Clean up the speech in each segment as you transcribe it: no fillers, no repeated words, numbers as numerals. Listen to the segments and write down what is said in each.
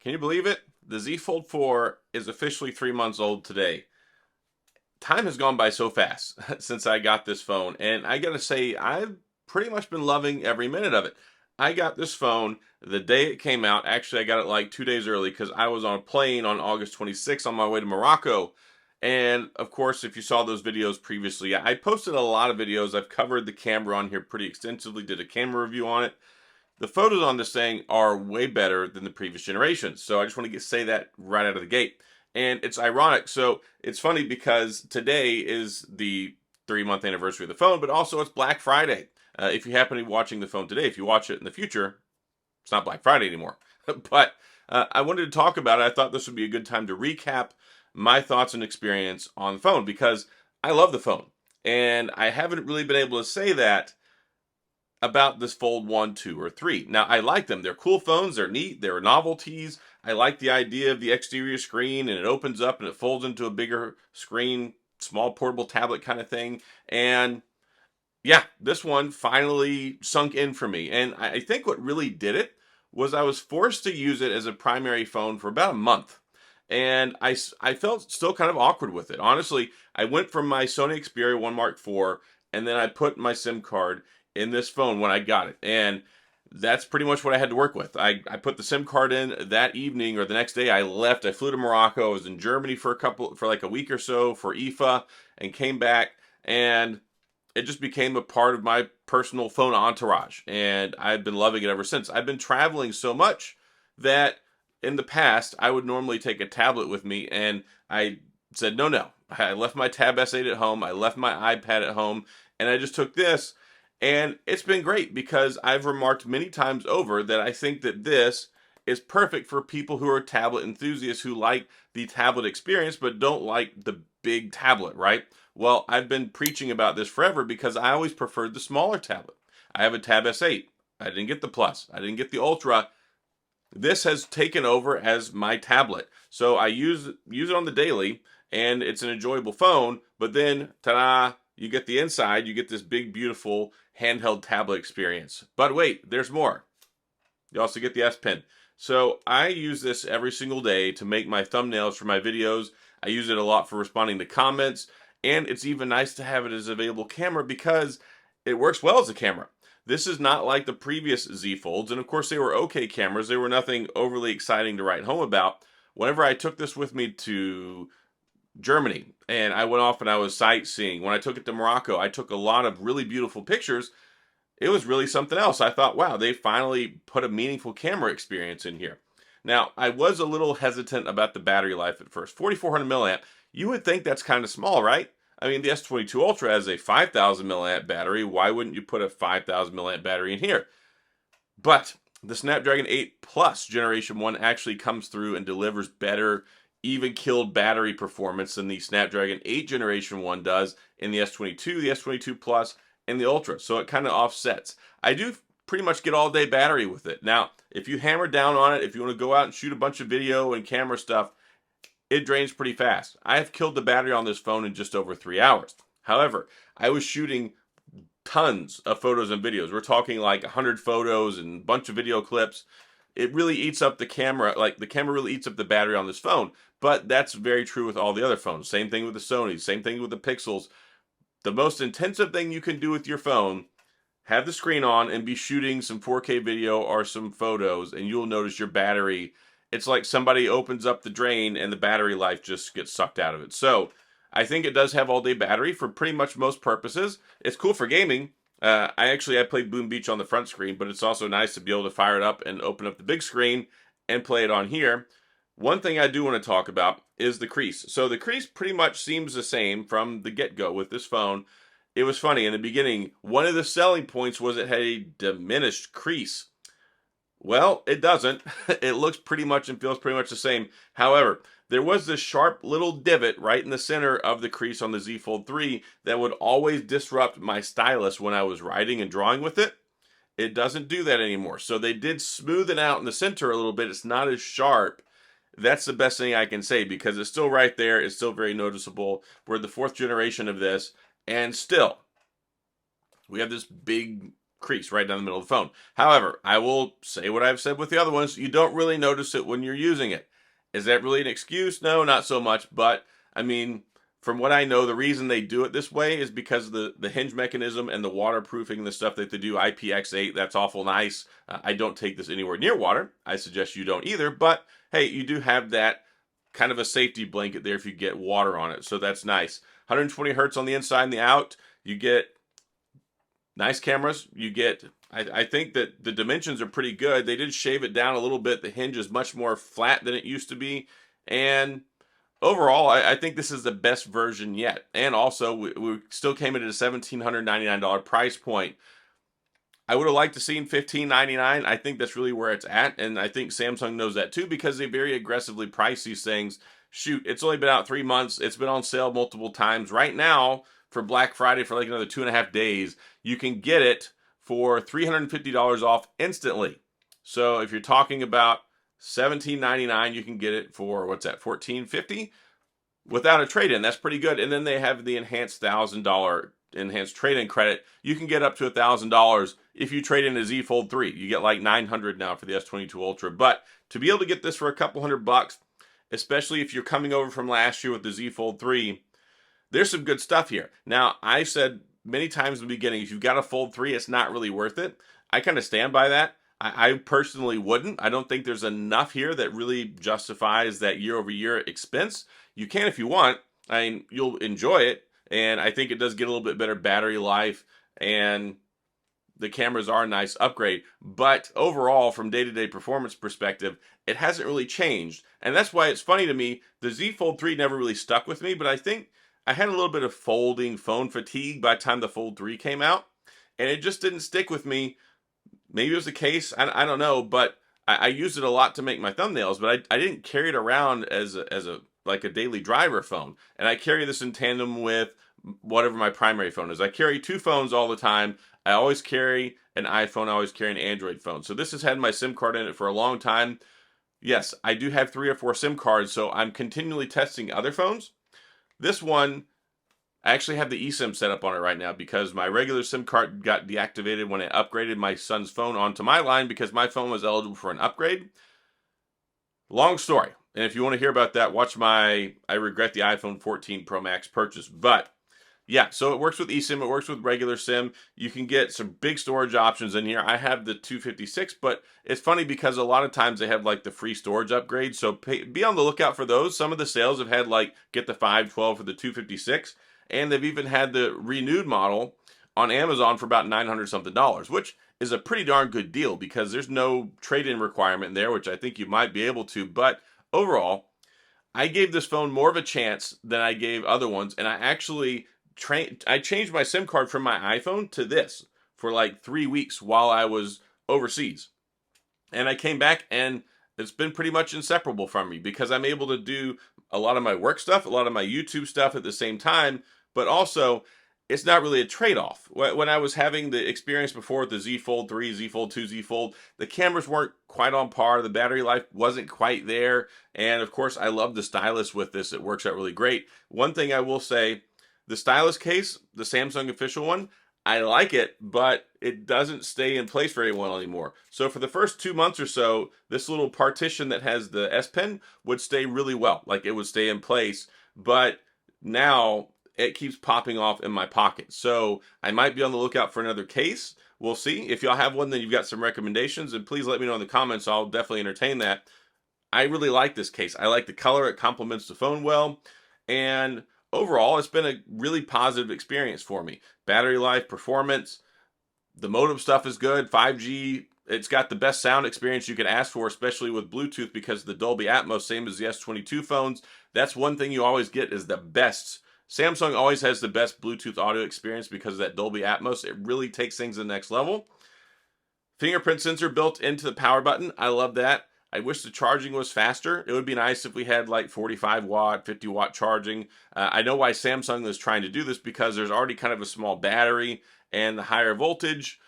Can you believe it? The Z Fold 4 is officially 3 months old today. Time has gone by so fast since I got this phone, and I gotta say, I've pretty much been loving every minute of it. I got this phone the day it came out. Actually, I got it like 2 days early because I was on a plane on August 26th on my way to Morocco. And of course, if you saw those videos previously, I posted a lot of videos. I've covered the camera on here pretty extensively, did a camera review on it. The photos on this thing are way better than the previous generations. So I just want to say that right out of the gate. And it's ironic. So it's funny because today is the 3 month anniversary of the phone, but also it's Black Friday. If you happen to be watching the phone today, if you watch it in the future, it's not Black Friday anymore. But I wanted to talk about it. I thought this would be a good time to recap my thoughts and experience on the phone because I love the phone. And I haven't really been able to say that about this Fold 1, 2, or 3. Now, I like them. They're cool phones. They're neat. They're novelties. I like the idea of the exterior screen, and it opens up and it folds into a bigger screen, small portable tablet kind of thing. And yeah, this one finally sunk in for me. And I think what really did it was I was forced to use it as a primary phone for about a month. And I felt still kind of awkward with it. Honestly, I went from my Sony Xperia 1 Mark IV, and then I put my SIM card in this phone when I got it. And that's pretty much what I had to work with. I put the SIM card in that evening or the next day. I left. I flew to Morocco. I was in Germany for like a week or so for IFA and came back. And it just became a part of my personal phone entourage. And I've been loving it ever since. I've been traveling so much that in the past, I would normally take a tablet with me. And I said, no, no. I left my Tab S8 at home. I left my iPad at home. And I just took this. And it's been great because I've remarked many times over that I think that this is perfect for people who are tablet enthusiasts who like the tablet experience but don't like the big tablet, right? Well, I've been preaching about this forever because I always preferred the smaller tablet. I have a Tab S8. I didn't get the Plus. I didn't get the Ultra. This has taken over as my tablet. So I use it on the daily, and it's an enjoyable phone. But then, ta-da! You get the inside. You get this big, beautiful handheld tablet experience. But wait, there's more. You also get the S Pen. So I use this every single day to make my thumbnails for my videos. I use it a lot for responding to comments, and it's even nice to have it as an available camera because it works well as a camera. This is not like the previous Z Folds, and of course they were okay cameras. They were nothing overly exciting to write home about. Whenever I took this with me to Germany and I went off and I was sightseeing, when I took it to Morocco, I took a lot of really beautiful pictures. It was really something else. I thought, wow, they finally put a meaningful camera experience in here. Now, I was a little hesitant about the battery life at first. 4400 milliamp, you would think that's kind of small, right? I mean, the S22 Ultra has a 5000 milliamp battery. Why wouldn't you put a 5000 milliamp battery in here? But the Snapdragon 8 Plus Generation 1 actually comes through and delivers better, even killed battery performance than the Snapdragon 8 Generation 1 does in the S22, the S22 Plus, and the Ultra. So it kind of offsets. I do pretty much get all day battery with it. Now, if you hammer down on it, if you want to go out and shoot a bunch of video and camera stuff, it drains pretty fast. I have killed the battery on this phone in just over 3 hours. However, I was shooting tons of photos and videos. We're talking like 100 photos and a bunch of video clips. It really eats up the camera. Like the camera really eats up the battery on this phone. But that's very true with all the other phones. Same thing with the Sony. Same thing with the Pixels. The most intensive thing you can do with your phone, have the screen on and be shooting some 4K video or some photos, and you'll notice your battery, it's like somebody opens up the drain and the battery life just gets sucked out of it. So I think it does have all day battery for pretty much most purposes. It's cool for gaming. I played Boom Beach on the front screen, but it's also nice to be able to fire it up and open up the big screen and play it on here. One thing I do want to talk about is the crease. So the crease pretty much seems the same from the get-go with this phone. It was funny, in the beginning, one of the selling points was it had a diminished crease. Well, it doesn't. It looks pretty much and feels pretty much the same. However, there was this sharp little divot right in the center of the crease on the Z Fold 3 that would always disrupt my stylus when I was writing and drawing with it. It doesn't do that anymore. So they did smooth it out in the center a little bit. It's not as sharp. That's the best thing I can say because it's still right there. It's still very noticeable. We're the fourth generation of this. And still, we have this big crease right down the middle of the phone. However, I will say what I've said with the other ones. You don't really notice it when you're using it. Is that really an excuse? No, not so much. But I mean, from what I know, the reason they do it this way is because of the hinge mechanism and the waterproofing, the stuff that they do, IPX8. That's awful nice. I don't take this anywhere near water. I suggest you don't either. But hey, you do have that kind of a safety blanket there if you get water on it. So that's nice. 120 hertz on the inside and the out. You get nice cameras. You get, I think that the dimensions are pretty good. They did shave it down a little bit. The hinge is much more flat than it used to be. And overall, I think this is the best version yet. And also, we still came in at a $1,799 price point. I would have liked to see $1,599. I think that's really where it's at. And I think Samsung knows that too, because they very aggressively price these things. Shoot, it's only been out 3 months. It's been on sale multiple times. Right now, for Black Friday, for like another 2.5 days, you can get it for $350 off instantly. So if you're talking about $17.99, you can get it for, what's that, $14.50 without a trade-in. That's pretty good. And then they have the enhanced $1,000 enhanced trade-in credit. You can get up to $1,000 if you trade in a Z Fold 3. You get like $900 now for the S22 Ultra. But to be able to get this for a couple $100, especially if you're coming over from last year with the Z Fold 3, there's some good stuff here. Now, I said many times in the beginning, if you've got a Fold 3, it's not really worth it. I kind of stand by that. I personally wouldn't. I don't think there's enough here that really justifies that year-over-year expense. You can if you want. I mean, you'll enjoy it. And I think it does get a little bit better battery life. And the cameras are a nice upgrade. But overall, from day-to-day performance perspective, it hasn't really changed. And that's why it's funny to me. The Z Fold 3 never really stuck with me. But I think I had a little bit of folding phone fatigue by the time the Fold 3 came out. And it just didn't stick with me. Maybe it was the case. I don't know. But I used it a lot to make my thumbnails. But I didn't carry it around as a like a daily driver phone. And I carry this in tandem with whatever my primary phone is. I carry 2 phones all the time. I always carry an iPhone. I always carry an Android phone. So this has had my SIM card in it for a long time. Yes, I do have 3 or 4 SIM cards, so I'm continually testing other phones. This one, I actually have the eSIM set up on it right now because my regular SIM card got deactivated when I upgraded my son's phone onto my line because my phone was eligible for an upgrade. Long story. And if you want to hear about that, watch my I regret the iPhone 14 Pro Max purchase. But yeah, so it works with eSIM. It works with regular SIM. You can get some big storage options in here. I have the 256, but it's funny because a lot of times they have like the free storage upgrade. So be on the lookout for those. Some of the sales have had like get the 512 for the 256. And they've even had the renewed model on Amazon for about $900 something, which is a pretty darn good deal because there's no trade-in requirement there, which I think you might be able to. But overall, I gave this phone more of a chance than I gave other ones. And I actually I changed my SIM card from my iPhone to this for like 3 weeks while I was overseas. And I came back and it's been pretty much inseparable from me because I'm able to do a lot of my work stuff, a lot of my YouTube stuff at the same time. But also, it's not really a trade-off. When I was having the experience before with the Z Fold 3, Z Fold 2, Z Fold, the cameras weren't quite on par. The battery life wasn't quite there. And of course, I love the stylus with this. It works out really great. One thing I will say, the stylus case, the Samsung official one, I like it, but it doesn't stay in place very well anymore. So for the first 2 months or so, this little partition that has the S Pen would stay really well. Like it would stay in place. But now it keeps popping off in my pocket. So I might be on the lookout for another case. We'll see. If y'all have one, then you've got some recommendations. And please let me know in the comments. I'll definitely entertain that. I really like this case. I like the color. It complements the phone well. And overall, it's been a really positive experience for me. Battery life, performance, the modem stuff is good. 5G, it's got the best sound experience you can ask for, especially with Bluetooth because of the Dolby Atmos, same as the S22 phones. That's one thing you always get is the best. Samsung always has the best Bluetooth audio experience because of that Dolby Atmos. It really takes things to the next level. Fingerprint sensor built into the power button. I love that. I wish the charging was faster. It would be nice if we had like 45 watt, 50 watt charging. I know why Samsung is trying to do this because there's already kind of a small battery and the higher voltage.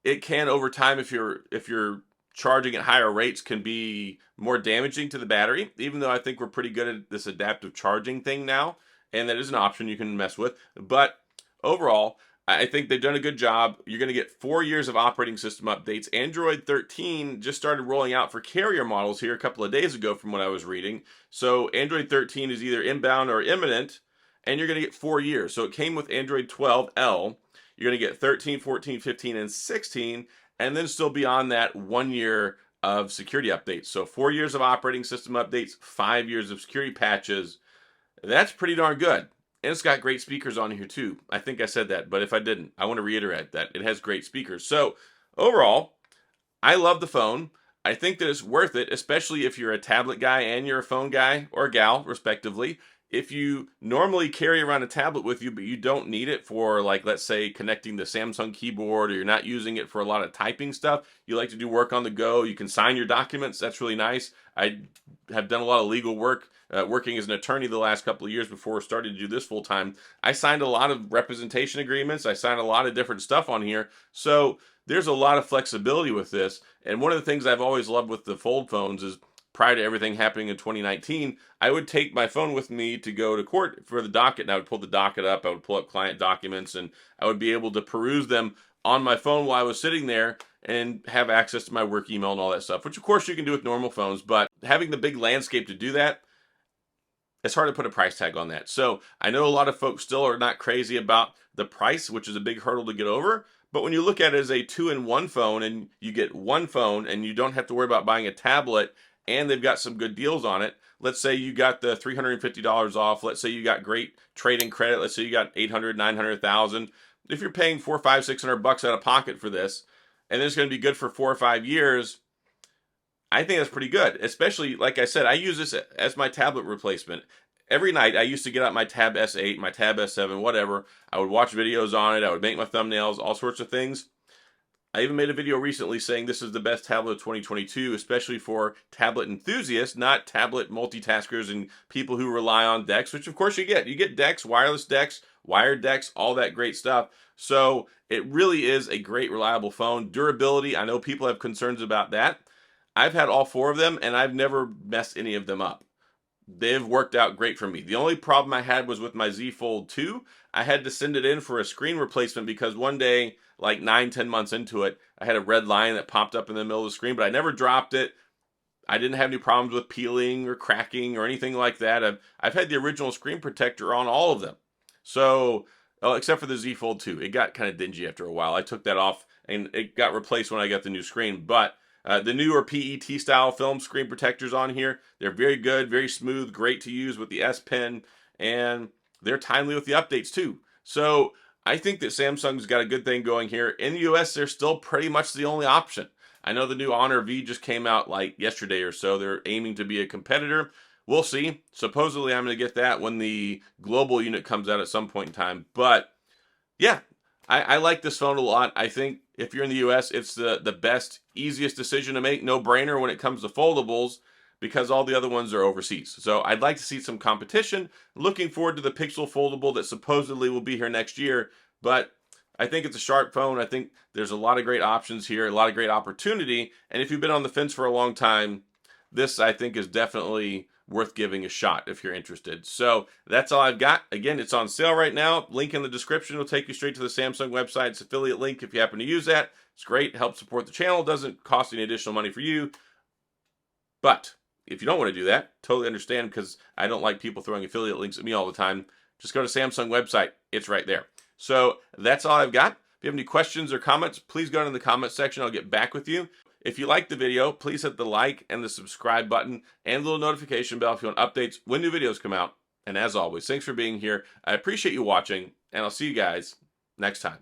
It can over time, if you're charging at higher rates, can be more damaging to the battery, even though I think we're pretty good at this adaptive charging thing now. And that is an option you can mess with. But overall, I think they've done a good job. You're going to get 4 years of operating system updates. Android 13 just started rolling out for carrier models here a couple of days ago from what I was reading. So Android 13 is either inbound or imminent, and you're going to get 4 years. So it came with Android 12L. You're going to get 13, 14, 15, and 16, and then still beyond that, 1 year of security updates. So 4 years of operating system updates, 5 years of security patches. That's pretty darn good. And it's got great speakers on here too. I think I said that, but if I didn't, I want to reiterate that it has great speakers. So overall, I love the phone. I think that it's worth it, especially if you're a tablet guy and you're a phone guy or gal, respectively. If you normally carry around a tablet with you, but you don't need it for, like, let's say, connecting the Samsung keyboard, or you're not using it for a lot of typing stuff, you like to do work on the go, you can sign your documents, that's really nice. I have done a lot of legal work, working as an attorney the last couple of years before starting to do this full time. I signed a lot of representation agreements, I signed a lot of different stuff on here, so there's a lot of flexibility with this. And one of the things I've always loved with the fold phones is, prior to everything happening in 2019, I would take my phone with me to go to court for the docket, and I would pull the docket up, I would pull up client documents, and I would be able to peruse them on my phone while I was sitting there and have access to my work email and all that stuff, which of course you can do with normal phones, but having the big landscape to do that, it's hard to put a price tag on that. So I know a lot of folks still are not crazy about the price, which is a big hurdle to get over. But when you look at it as a 2-in-1 phone, and you get one phone and you don't have to worry about buying a tablet, and they've got some good deals on it. Let's say you got the $350 off. Let's say you got great trade-in credit. Let's say you got 800, 900, 1,000. If you're paying $400, $500, $600 out of pocket for this, and it's going to be good for 4 or 5 years, I think that's pretty good. Especially, like I said, I use this as my tablet replacement. Every night, I used to get out my Tab S8, my Tab S7, whatever. I would watch videos on it. I would make my thumbnails, all sorts of things. I even made a video recently saying this is the best tablet of 2022, especially for tablet enthusiasts, not tablet multitaskers and people who rely on DeX, which of course you get. You get DeX, wireless DeX, wired DeX, all that great stuff. So it really is a great, reliable phone. Durability, I know people have concerns about that. I've had all 4 of them, and I've never messed any of them up. They've worked out great for me. The only problem I had was with my Z Fold 2. I had to send it in for a screen replacement because one day, like 9-10 months into it, I had a red line that popped up in the middle of the screen, but I never dropped it. I didn't have any problems with peeling or cracking or anything like that. I've had the original screen protector on all of them. So, except for the Z Fold 2. It got kind of dingy after a while. I took that off, and it got replaced when I got the new screen. But the newer PET style film screen protectors on here, they're very good, very smooth, great to use with the S Pen, and they're timely with the updates too. So I think that Samsung's got a good thing going here. In the US, they're still pretty much the only option. I know the new Honor V just came out like yesterday or so. They're aiming to be a competitor. We'll see. Supposedly I'm going to get that when the global unit comes out at some point in time. But yeah, I like this phone a lot. I think if you're in the US, it's the best, easiest decision to make, no brainer when it comes to foldables, because all the other ones are overseas. So I'd like to see some competition. Looking forward to the Pixel foldable that supposedly will be here next year. But I think it's a sharp phone. I think there's a lot of great options here, a lot of great opportunity. And if you've been on the fence for a long time, this I think is definitely worth giving a shot if you're interested. So that's all I've got. Again, it's on sale right now. Link in the description will take you straight to the Samsung website. It's affiliate link if you happen to use that. It's great. Helps support the channel. Doesn't cost any additional money for you. But if you don't want to do that, totally understand, because I don't like people throwing affiliate links at me all the time. Just go to Samsung website. It's right there. So that's all I've got. If you have any questions or comments, please go in the comment section. I'll get back with you. If you liked the video, please hit the like and the subscribe button and the little notification bell if you want updates when new videos come out. And as always, thanks for being here. I appreciate you watching, and I'll see you guys next time.